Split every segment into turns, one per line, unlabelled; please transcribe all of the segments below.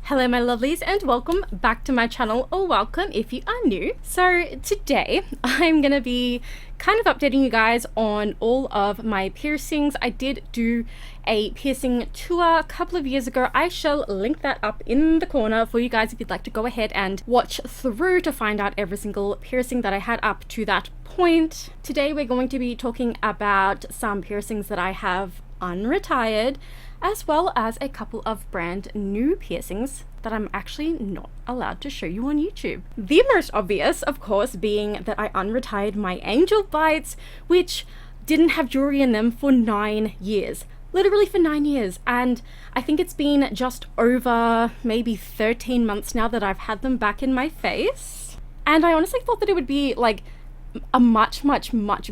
Hello my lovelies and welcome back to my channel, or welcome if you are new. So today I'm gonna be kind of updating you guys on all of my piercings. I did do a piercing tour a couple of years ago. I shall link that up in the corner for you guys if you'd like to go ahead and watch through to find out every single piercing that I had up to that point. Today we're going to be talking about some piercings that I have unretired, as well as a couple of brand new piercings that I'm actually not allowed to show you on YouTube. The most obvious, of course, being that I unretired my angel bites, which didn't have jewelry in them for 9 years. Literally for 9 years. And I think it's been just over maybe 13 months now that I've had them back in my face. And I honestly thought that it would be like a much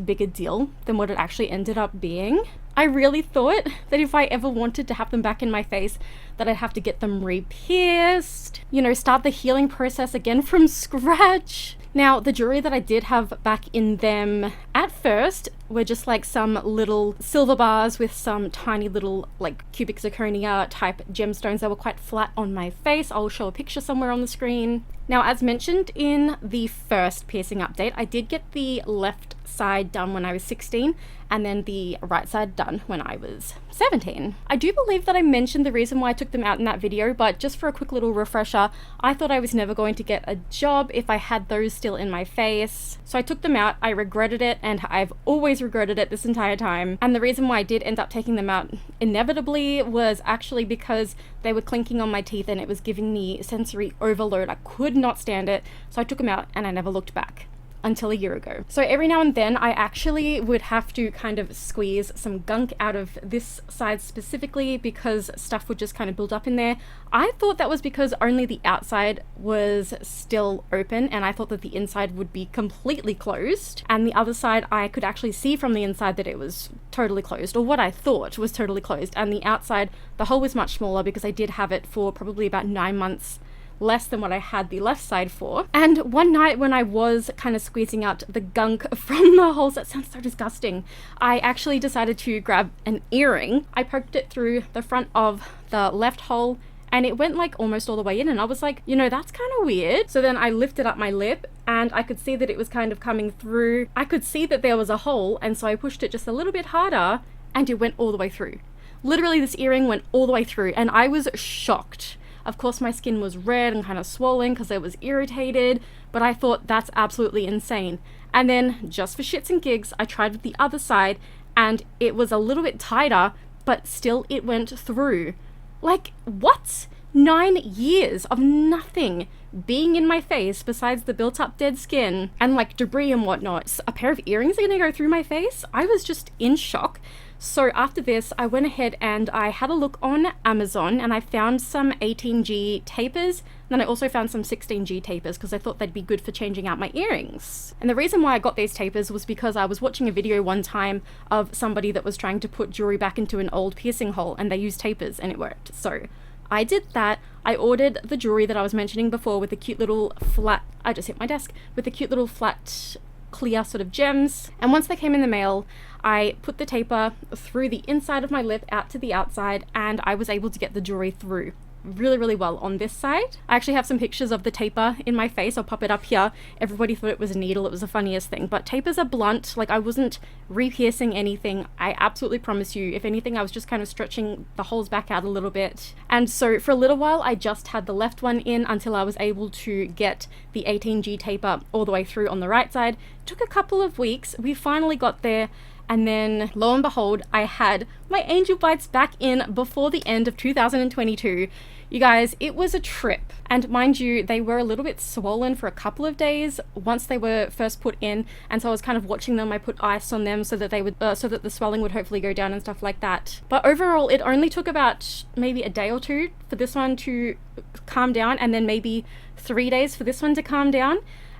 bigger deal than what it actually ended up being. I really thought that if I ever wanted to have them back in my face, that I'd have to get them re-pierced, you know, start the healing process again from scratch. Now, the jewelry that I did have back in them at first were just like some little silver bars with some tiny little like cubic zirconia type gemstones that were quite flat on my face. I'll show a picture somewhere on the screen. Now, as mentioned in the first piercing update, I did get the left side done when I was 16 and then the right side done when I was 17. I do believe that I mentioned the reason why I took them out in that video, but just for a quick little refresher, I thought I was never going to get a job if I had those still in my face. So I took them out, I regretted it, and I've always regretted it this entire time. And the reason why I did end up taking them out inevitably was actually because they were clinking on my teeth and it was giving me sensory overload. I could not stand it, so I took them out and I never looked back until a year ago. So every now and then I actually would have to kind of squeeze some gunk out of this side specifically because stuff would just kind of build up in there. I thought that was because only the outside was still open and I thought that the inside would be completely closed, and the other side I could actually see from the inside that it was totally closed, or what I thought was totally closed, and the outside, the hole was much smaller because I did have it for probably about 9 months less than what I had the left side for. And one night when I was kind of squeezing out the gunk from the holes, that sounds so disgusting, I actually decided to grab an earring. I poked it through the front of the left hole and it went like almost all the way in, and I was like, you know, that's kind of weird. So then I lifted up my lip and I could see that it was kind of coming through. I could see that there was a hole, and so I pushed it just a little bit harder and it went all the way through. Literally, this earring went all the way through and I was shocked. Of course, my skin was red and kind of swollen because I was irritated, but I thought that's absolutely insane. And then, just for shits and gigs, I tried with the other side and it was a little bit tighter, but still it went through. Like, what? 9 years of nothing being in my face besides the built up dead skin and like debris and whatnot. A pair of earrings are gonna go through my face? I was just in shock. So after this, I went ahead and I had a look on Amazon and I found some 18G tapers. And then I also found some 16G tapers because I thought they'd be good for changing out my earrings. And the reason why I got these tapers was because I was watching a video one time of somebody that was trying to put jewelry back into an old piercing hole and they used tapers and it worked. So I did that. I ordered the jewelry that I was mentioning before with the cute little flat, I just hit my desk, with the cute little flat clear sort of gems, and once they came in the mail I put the taper through the inside of my lip out to the outside and I was able to get the jewelry through really well on this side. I actually have some pictures of the taper in my face. I'll pop it up here. Everybody thought it was a needle. It was the funniest thing, but tapers are blunt. Like, I wasn't re-piercing anything. I absolutely promise you, if anything, I was just kind of stretching the holes back out a little bit. And so for a little while I just had the left one in until I was able to get the 18G taper all the way through on the right side. It took a couple of weeks. We finally got there. And then, lo and behold, I had my angel bites back in before the end of 2022. You guys, it was a trip. And mind you, they were a little bit swollen for a couple of days once they were first put in. And so I was kind of watching them. I put ice on them so that they would, so that the swelling would hopefully go down and stuff like that. But overall, it only took about maybe a day or two for this one to calm down, and then maybe 3 days for this one to calm down.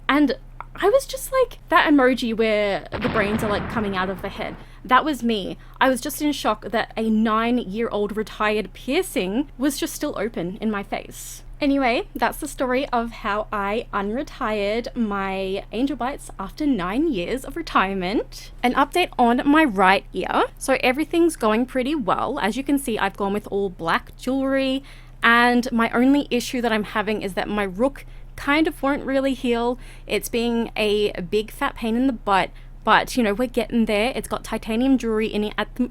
And I was just like that emoji where the brains are like coming out of the head. That was me. I was just in shock that a 9-year-old retired piercing was just still open in my face. Anyway, that's the story of how I unretired my angel bites after 9 years of retirement. An update on my right ear. So everything's going pretty well. As you can see, I've gone with all black jewelry And my only issue that I'm having is that my rook kind of won't really heal. It's being a big fat pain in the butt. But, you know, we're getting there. It's got titanium jewelry in it at the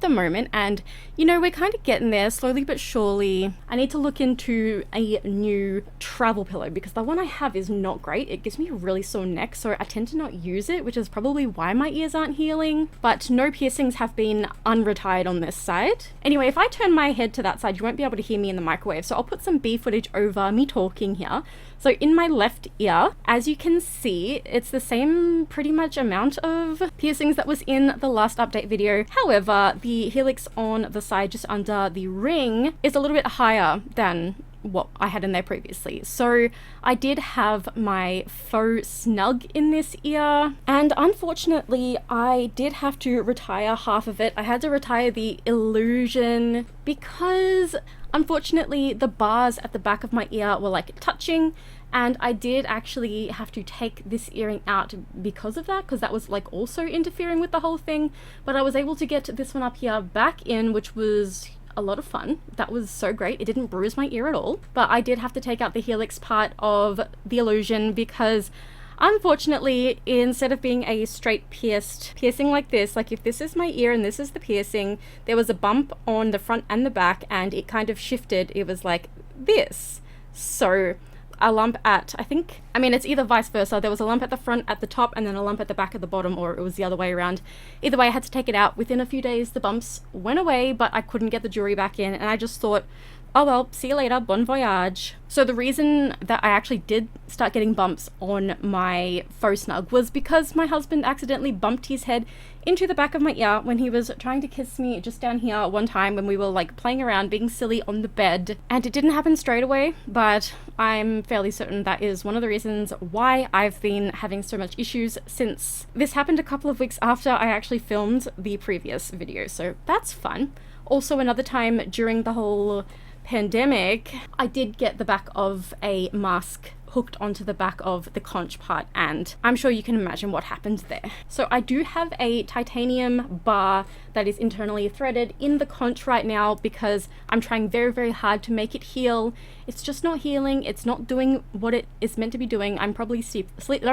moment. And, you know, we're kind of getting there slowly but surely. I need to look into a new travel pillow because the one I have is not great. It gives me a really sore neck, so I tend to not use it, which is probably why my ears aren't healing. But no piercings have been unretired on this side. Anyway, if I turn my head to that side, you won't be able to hear me in the microwave. So I'll put some B footage over me talking here. So in my left ear, as you can see, it's the same pretty much amount of piercings that was in the last update video. However, the helix on the side just under the ring is a little bit higher than what I had in there previously. So I did have my faux snug in this ear, and unfortunately I did have to retire half of it. I had to retire the illusion because unfortunately the bars at the back of my ear were like touching, and I did actually have to take this earring out because of that, because that was like also interfering with the whole thing. But I was able to get this one up here back in, which was a lot of fun. That was so great. It didn't bruise my ear at all. But I did have to take out the helix part of the illusion because unfortunately, instead of being a straight piercing like this, like if this is my ear and this is the piercing, there was a bump on the front and the back and it kind of shifted. It was like this. So a lump at, it's either vice versa. There was a lump at the front at the top and then a lump at the back at the bottom, or it was the other way around. Either way, I had to take it out. Within a few days, the bumps went away, but I couldn't get the jewelry back in. And I just thought, oh well, see you later, bon voyage. So the reason that I actually did start getting bumps on my faux snug was because my husband accidentally bumped his head into the back of my ear when he was trying to kiss me just down here one time when we were like playing around being silly on the bed. And it didn't happen straight away, but I'm fairly certain that is one of the reasons why I've been having so much issues since this happened a couple of weeks after I actually filmed the previous video. So that's fun. Also, another time during the whole pandemic, I did get the back of a mask hooked onto the back of the conch part, and I'm sure you can imagine what happened there. So I do have a titanium bar that is internally threaded in the conch right now because I'm trying very, very hard to make it heal. It's just not healing. It's not doing what it is meant to be doing. I'm probably sleeping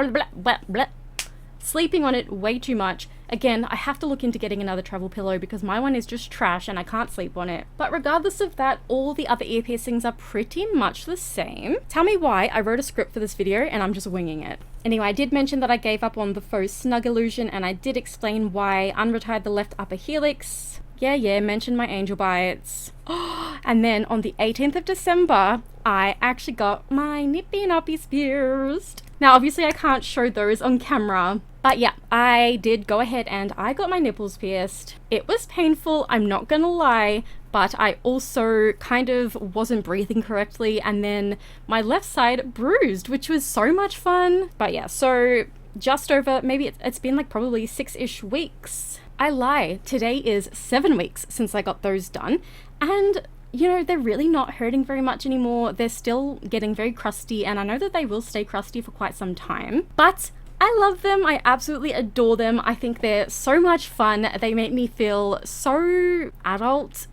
on it way too much. Again, I have to look into getting another travel pillow because my one is just trash and I can't sleep on it. But regardless of that, all the other ear piercings are pretty much the same. Tell me why I wrote a script for this video and I'm just winging it. Anyway, I did mention that I gave up on the faux snug illusion, and I did explain why I unretired the left upper helix. Yeah, mentioned my angel bites. And then on the 18th of December, I actually got my nippy nuppies pierced. Now, obviously I can't show those on camera, but yeah, I did go ahead and I got my nipples pierced. It was painful, I'm not gonna lie, but I also kind of wasn't breathing correctly, and then my left side bruised, which was so much fun. But yeah, so just over, maybe it's been like probably 6-ish weeks. I lie, today is 7 weeks since I got those done, and you know, they're really not hurting very much anymore. They're still getting very crusty, and I know that they will stay crusty for quite some time, but I love them. I absolutely adore them. I think they're so much fun. They make me feel so adult.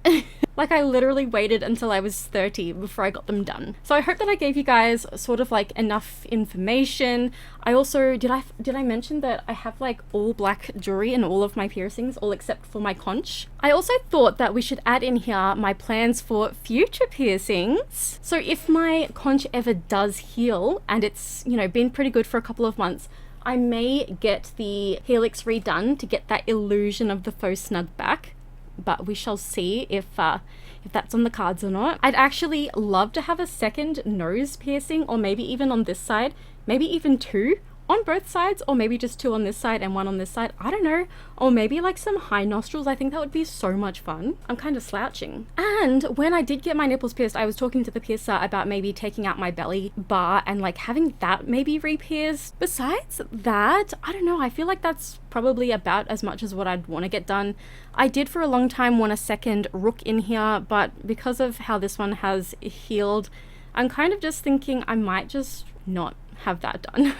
Like I literally waited until I was 30 before I got them done. So I hope that I gave you guys sort of like enough information. I also, did I mention that I have like all black jewelry in all of my piercings, all except for my conch? I also thought that we should add in here my plans for future piercings. So if my conch ever does heal, and it's, you know, been pretty good for a couple of months, I may get the helix redone to get that illusion of the faux snug back. But we shall see if that's on the cards or not. I'd actually love to have a second nose piercing, or maybe even on this side, maybe even 2 on both sides, or maybe just 2 on this side and 1 on this side. I don't know. Or maybe like some high nostrils. I think that would be so much fun. I'm kind of slouching. And when I did get my nipples pierced, I was talking to the piercer about maybe taking out my belly bar and like having that maybe re-pierced. Besides that, I don't know. I feel like that's probably about as much as what I'd want to get done. I did for a long time want a second rook in here, but because of how this one has healed, I'm kind of just thinking I might just not have that done.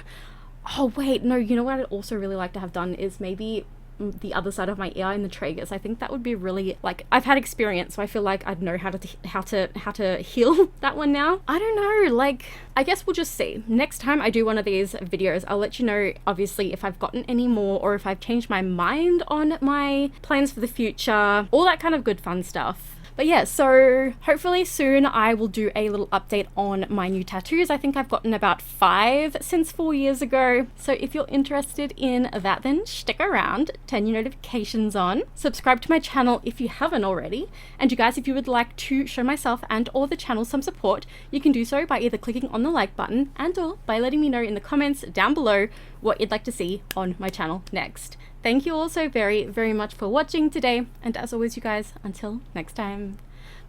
Oh wait, no, you know what I'd also really like to have done is maybe the other side of my ear in the tragus. I think that would be really, like, I've had experience, so I feel like I'd know how to heal that one now. I don't know, like, I guess we'll just see. Next time I do one of these videos, I'll let you know, obviously, if I've gotten any more or if I've changed my mind on my plans for the future, all that kind of good fun stuff. But yeah, so hopefully soon I will do a little update on my new tattoos. I think I've gotten about 5 since 4 years ago. So if you're interested in that, then stick around, turn your notifications on, subscribe to my channel if you haven't already. And you guys, if you would like to show myself and or the channel some support, you can do so by either clicking on the like button and or by letting me know in the comments down below what you'd like to see on my channel next. Thank you all so very, very much for watching today. And as always, you guys, until next time,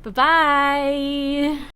bye-bye.